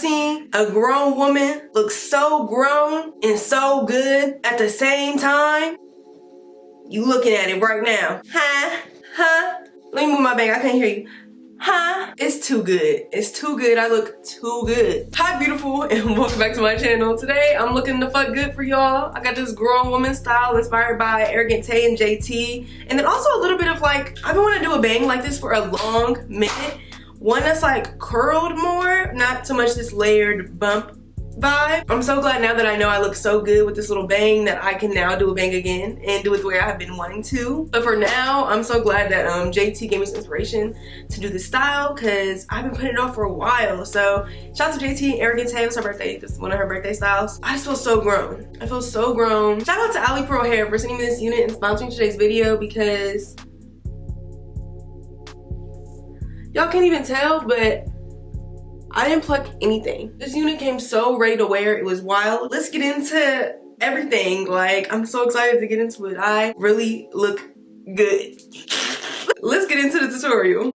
seen a grown woman look so grown and so good at the same time? You looking at it right now. Huh? Huh? Let me move my bag, I can't hear you. Huh? It's too good. It's too good. I look too good. Hi, beautiful, and welcome back to my channel. Today, I'm looking the fuck good for y'all. I got this grown woman style inspired by Ericka and JT. And then also a little bit of like, I've been wanting to do a bang like this for a long minute. One that's like curled more, not so much this layered bump vibe. I'm so glad now that I know I look so good with this little bang that I can now do a bang again and do it the way I have been wanting to. But for now, I'm so glad that JT gave me some inspiration to do this style because I've been putting it off for a while. So shout out to JT and Ericka. It was her birthday. This is one of her birthday styles. I just feel so grown. I feel so grown. Shout out to Alipearl hair for sending me this unit and sponsoring today's video because y'all can't even tell, but I didn't pluck anything. This unit came so ready to wear. It was wild. Let's get into everything. Like, I'm so excited to get into it. I really look good. Let's get into the tutorial. All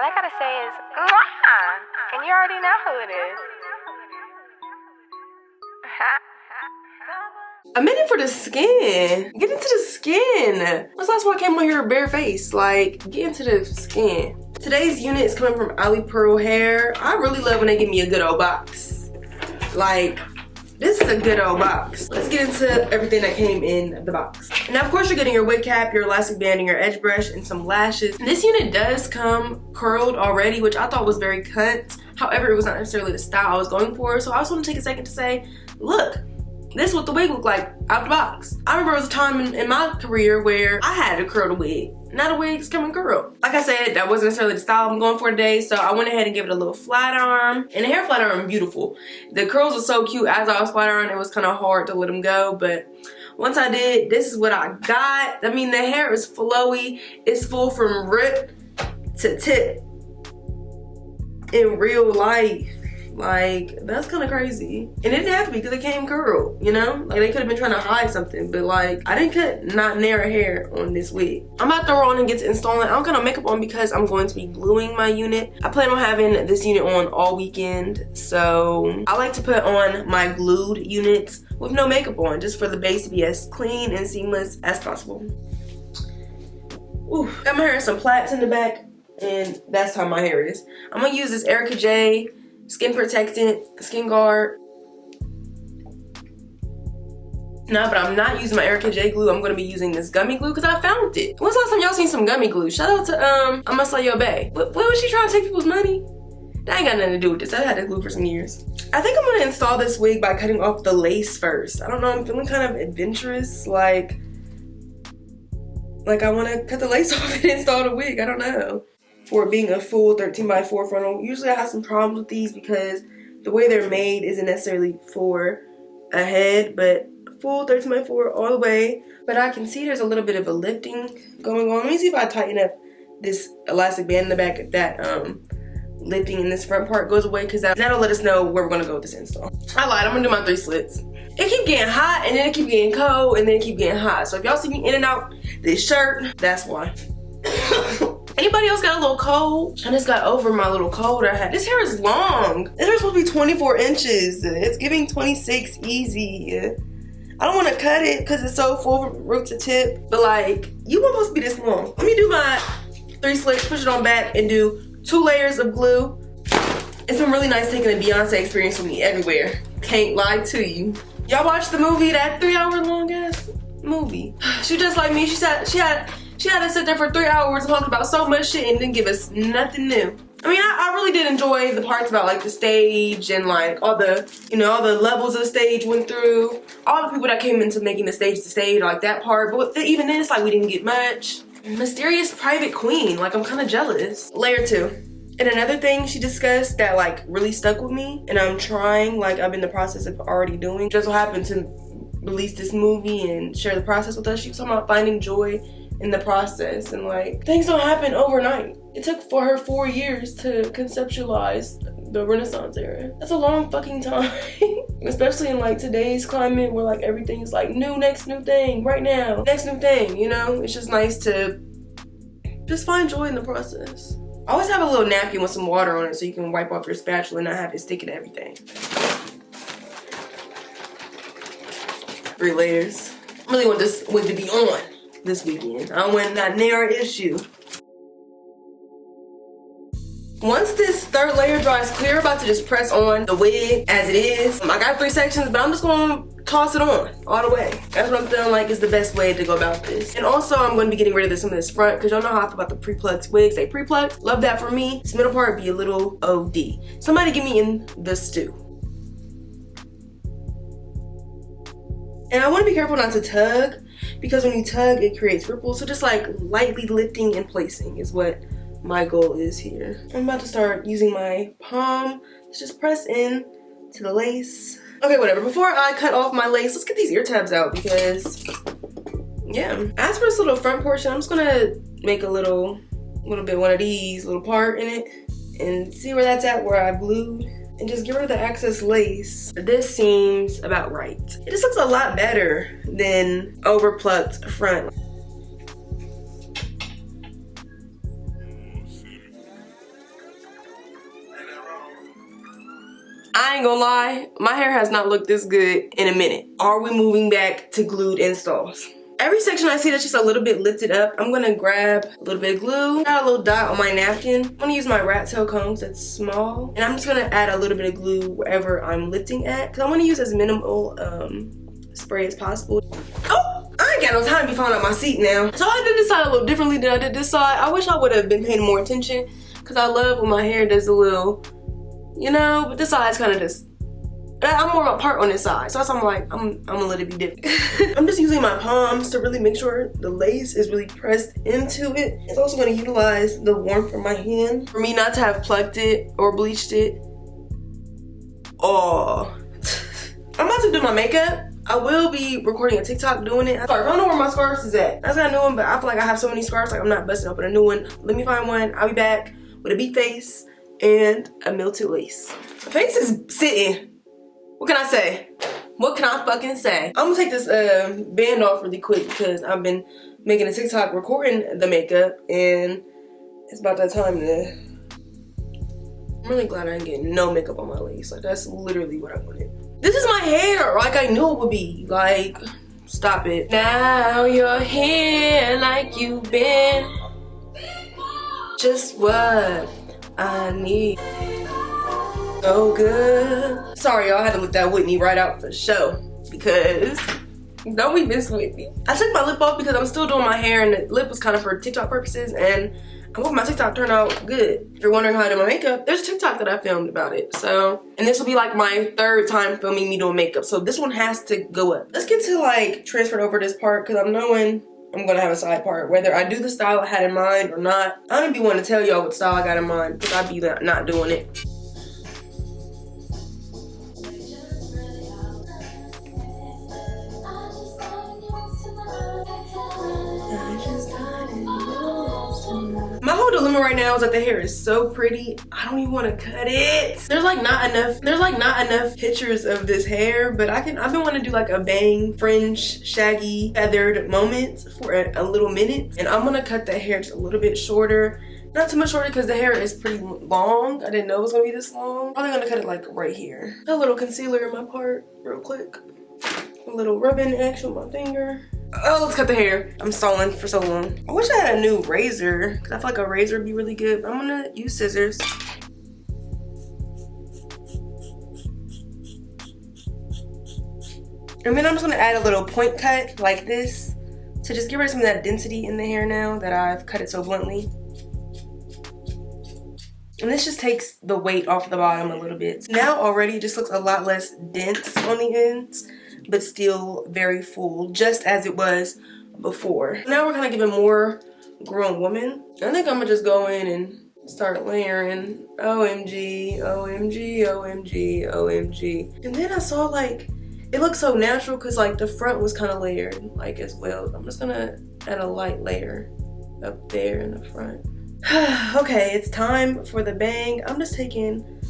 I gotta say is, mwah! And you already know who it is. I'm in it for the skin. Get into the skin. When's the last time I came on here bare face? Like, get into the skin. Today's unit is coming from Alipearl hair. I really love when they give me a good old box. Like, this is a good old box. Let's get into everything that came in the box. Now, of course, you're getting your wig cap, your elastic band, and your edge brush, and some lashes. This unit does come curled already, which I thought was very cunt. However, it was not necessarily the style I was going for. So I just want to take a second to say, look, this is what the wig looked like out the box. I remember there was a time in my career where I had to curl the wig. Now the wig's coming curled. Like I said, that wasn't necessarily the style I'm going for today, so I went ahead and gave it a little flat arm. And the hair flat arm, beautiful. The curls were so cute as I was flat iron, it was kind of hard to let them go, but once I did, this is what I got. I mean, the hair is flowy. It's full from rip to tip in real life. Like, that's kind of crazy. And it didn't have to be because it came curled, you know? Like, they could have been trying to hide something, but like, I didn't cut not narrow hair on this wig. I'm about to throw her on and get to installing. I don't got no makeup on because I'm going to be gluing my unit. I plan on having this unit on all weekend, so I like to put on my glued units with no makeup on, just for the base to be as clean and seamless as possible. Ooh, got my hair in some plaits in the back, and that's how my hair is. I'm gonna use this Ericka Skin Protectant, Skin Guard. Nah, but I'm not using my Ericka glue. I'm gonna be using this gummy glue because I found it. When's the last time y'all seen some gummy glue? Shout out to I'ma Slay Your Bae. What was she trying to take people's money? That ain't got nothing to do with this. I've had this glue for some years. I think I'm gonna install this wig by cutting off the lace first. I don't know, I'm feeling kind of adventurous. Like I wanna cut the lace off and install the wig. I don't know. For it being a full 13x4 frontal. Usually I have some problems with these because the way they're made isn't necessarily for a head, but full 13x4 all the way. But I can see there's a little bit of a lifting going on. Let me see if I tighten up this elastic band in the back, if that lifting in this front part goes away, because that'll let us know where we're gonna go with this install. I lied, I'm gonna do my 3 slits. It keep getting hot, and then it keep getting cold, and then it keep getting hot. So if y'all see me in and out this shirt, that's why. Anybody else got a little cold? I just got over my little cold I had. This hair is long. This hair is supposed to be 24 inches. It's giving 26 easy. I don't want to cut it because it's so full from root to tip. But like, you weren't supposed to be this long. Let me do my 3 slits, push it on back, and do 2 layers of glue. It's been really nice taking the Beyonce experience with me everywhere. Can't lie to you. Y'all watched the movie, that 3-hour long ass movie? She just like me. She said she had to sit there for 3 hours and talk about so much shit and didn't give us nothing new. I mean, I really did enjoy the parts about like the stage and like all the, you know, all the levels of the stage went through. All the people that came into making the stage, like that part. But even then, it's like we didn't get much. Mysterious private queen, like I'm kind of jealous. Layer 2. And another thing she discussed that like really stuck with me, and I'm trying, like I'm in the process of already doing, just so happened to release this movie and share the process with us. She was talking about finding joy in the process, and like things don't happen overnight. It took for her 4 years to conceptualize the Renaissance era. That's a long fucking time. Especially in like today's climate where like everything is like next new thing right now, next new thing, you know? It's just nice to just find joy in the process. Always have a little napkin with some water on it so you can wipe off your spatula and not have it sticking to everything. 3 layers. I really want this wig to be on this weekend. I don't want that narrow issue. Once this 3rd layer dries clear, I'm about to just press on the wig as it is. I got 3 sections, but I'm just gonna toss it on all the way. That's what I'm feeling like is the best way to go about this. And also, I'm gonna be getting rid of some of this front, because y'all know how I feel about the pre-plucked wigs. They pre-plucked, love that for me. This middle part be a little OD. Somebody get me in the stew. And I wanna be careful not to tug, because when you tug, it creates ripples. So just like lightly lifting and placing is what my goal is here. I'm about to start using my palm to just press in to the lace. Okay, whatever. Before I cut off my lace, let's get these ear tabs out because, yeah. As for this little front portion, I'm just gonna make a little bit one of these little part in it and see where that's at, where I've glued, and just get rid of the excess lace. This seems about right. It just looks a lot better than overplucked front. I ain't gonna lie, my hair has not looked this good in a minute. Are we moving back to glued installs? Every section I see that's just a little bit lifted up, I'm gonna grab a little bit of glue, got a little dot on my napkin. I'm gonna use my rat tail combs that's small, and I'm just gonna add a little bit of glue wherever I'm lifting at, because I wanna use as minimal spray as possible. Oh, I ain't got no time to be falling out my seat now. So I did this side a little differently than I did this side. I wish I would have been paying more attention, because I love when my hair does a little, you know, but this side's kind of just, I'm more of a part on this side. So that's why I'm like, I'm gonna let it be different. I'm just using my palms to really make sure the lace is really pressed into it. It's also gonna utilize the warmth from my hand. For me not to have plucked it or bleached it. Oh. I'm about to do my makeup. I will be recording a TikTok doing it. Sorry, I don't know where my scarves is at. That's got a new one, but I feel like I have so many scarves, like I'm not busting open a new one. Let me find one. I'll be back with a beat face and a melted lace. My face is sitting. What can I say? What can I fucking say? I'm gonna take this band off really quick because I've been making a TikTok recording the makeup and it's about that time to... I'm really glad I didn't get no makeup on my lace. Like, that's literally what I wanted. This is my hair, like I knew it would be. Like, stop it. Now you're here like you've been. Just what I need. So good. Sorry, y'all, I had to look that Whitney right out for show because don't we miss Whitney? I took my lip off because I'm still doing my hair and the lip was kind of for TikTok purposes, and I hope my TikTok turned out good. If you're wondering how I do my makeup, there's a TikTok that I filmed about it. So, and this will be like my 3rd time filming me doing makeup. So this one has to go up. Let's get to like transferring over this part because I'm knowing I'm gonna have a side part, whether I do the style I had in mind or not. I don't be wanting to tell y'all what style I got in mind because I'd be not doing it. My whole dilemma right now is that the hair is so pretty. I don't even want to cut it. There's like not enough pictures of this hair, but I've been wanting to do like a bang, fringe, shaggy, feathered moment for a little minute. And I'm gonna cut the hair just a little bit shorter. Not too much shorter because the hair is pretty long. I didn't know it was gonna be this long. Probably gonna cut it like right here. A little concealer in my part real quick. A little rubbing action with my finger. Oh, let's cut the hair. I'm stalling for so long. I wish I had a new razor because I feel like a razor would be really good. But I'm gonna use scissors. And then I'm just gonna add a little point cut like this to just get rid of some of that density in the hair now that I've cut it so bluntly. And this just takes the weight off the bottom a little bit. Now already it just looks a lot less dense on the ends, but still very full, just as it was before. Now we're kind of giving more grown woman. I think I'm gonna just go in and start layering. OMG, OMG, OMG, OMG. And then I saw like, it looked so natural because like the front was kind of layered like as well. I'm just gonna add a light layer up there in the front. Okay, it's time for the bang. I'm just taking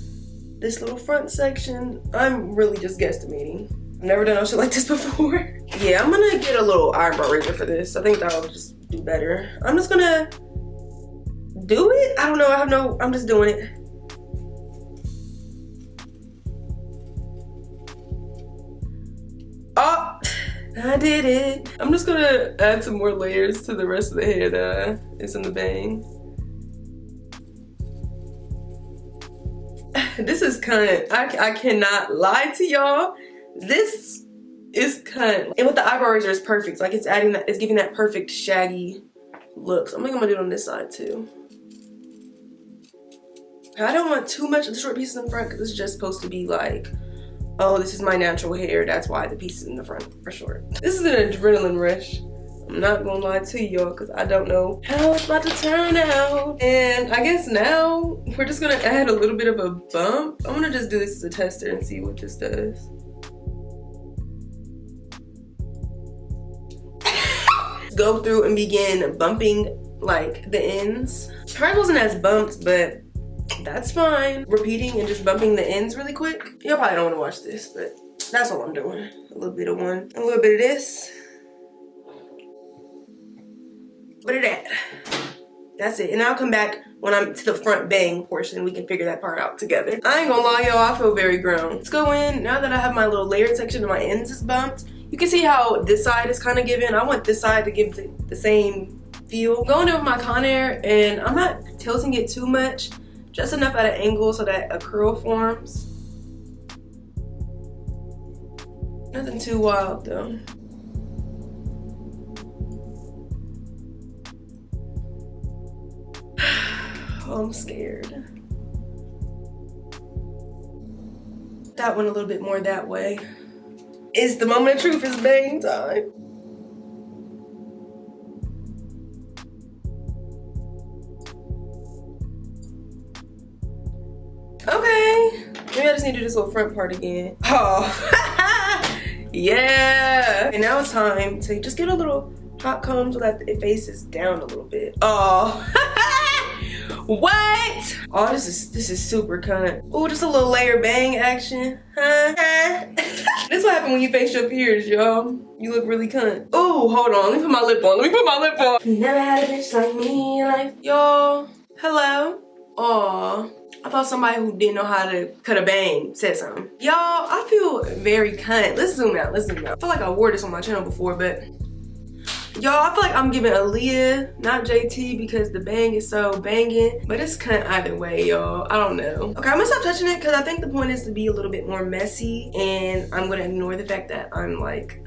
this little front section. I'm really just guesstimating. I've never done no shit like this before. Yeah, I'm gonna get a little eyebrow razor for this. I think that'll just do better. I'm just gonna do it? I don't know. I'm just doing it. Oh, I did it. I'm just gonna add some more layers to the rest of the hair that is in the bang. This is cunt. I cannot lie to y'all. This is cunt. And with the eyebrow razor, it's perfect. Like, it's adding that, it's giving that perfect shaggy look. So I'm gonna do it on this side too. I don't want too much of the short pieces in front because it's just supposed to be like, oh, this is my natural hair. That's why the pieces in the front are short. This is an adrenaline rush. I'm not gonna lie to y'all because I don't know how it's about to turn out. And I guess now we're just gonna add a little bit of a bump. I'm gonna just do this as a tester and see what this does. Go through and begin bumping like the ends. Hers wasn't as bumped, but that's fine. Repeating and just bumping the ends really quick. Y'all probably don't want to watch this, but that's all I'm doing. A little bit of one, a little bit of this. Bit of that. That's it. And I'll come back when I'm to the front bang portion. We can figure that part out together. I ain't gonna lie, y'all, I feel very grown. Let's go in. Now that I have my little layered section and my ends is bumped, you can see how this side is kind of given. I want this side to give the same feel. Going in with my Conair, and I'm not tilting it too much. Just enough at an angle so that a curl forms. Nothing too wild though. Oh, I'm scared. That one a little bit more that way. It's the moment of truth. It's bang time. Okay. Maybe I just need to do this little front part again. Oh, yeah. And now it's time to just get a little hot comb so that it faces down a little bit. Oh. What? Oh, this is super cunt. Oh, just a little layer bang action. Huh? This what happen when you face your peers, y'all. You look really cunt. Oh, hold on. Let me put my lip on. Never had a bitch like me in life. Y'all, hello. Aw. I thought somebody who didn't know how to cut a bang said something. Y'all, I feel very cunt. Let's zoom out. I feel like I wore this on my channel before, but y'all, I feel like I'm giving Aaliyah, not JT, because the bang is so banging. But it's cunt either way, y'all. I don't know. Okay, I'm gonna stop touching it because I think the point is to be a little bit more messy. And I'm gonna ignore the fact that I'm like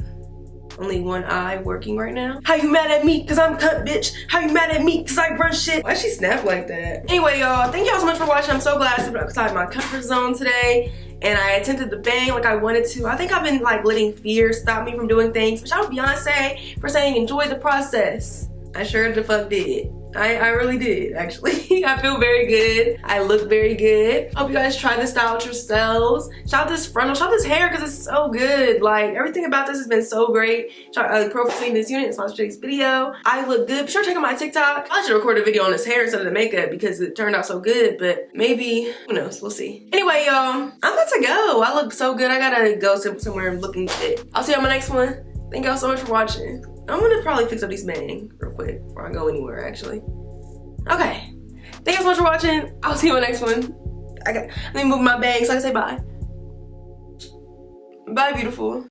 only one eye working right now. How you mad at me? Cause I'm cunt, bitch. How you mad at me? Cause I run shit. Why she snap like that? Anyway, y'all, thank y'all so much for watching. I'm so glad I stepped outside my comfort zone today. And I attempted the bang like I wanted to. I think I've been like letting fear stop me from doing things. But shout out Beyonce for saying enjoy the process. I sure the fuck did. I really did, actually. I feel very good. I look very good. Hope you guys try this style out yourselves. Shout out this frontal, shout out this hair because it's so good. Like, everything about this has been so great. Shout out Pro for this unit, sponsored today's video. I look good. Be sure to check out my TikTok. I should record a video on this hair instead of the makeup because it turned out so good, but maybe, who knows, we'll see. Anyway, y'all, I'm about to go. I look so good. I gotta go somewhere looking fit. I'll see you on my next one. Thank y'all so much for watching. I'm gonna probably fix up these bangs real quick before I go anywhere, actually. Okay. Thank you so much for watching. I'll see you on the next one. Let me move my bag so I can say bye. Bye, beautiful.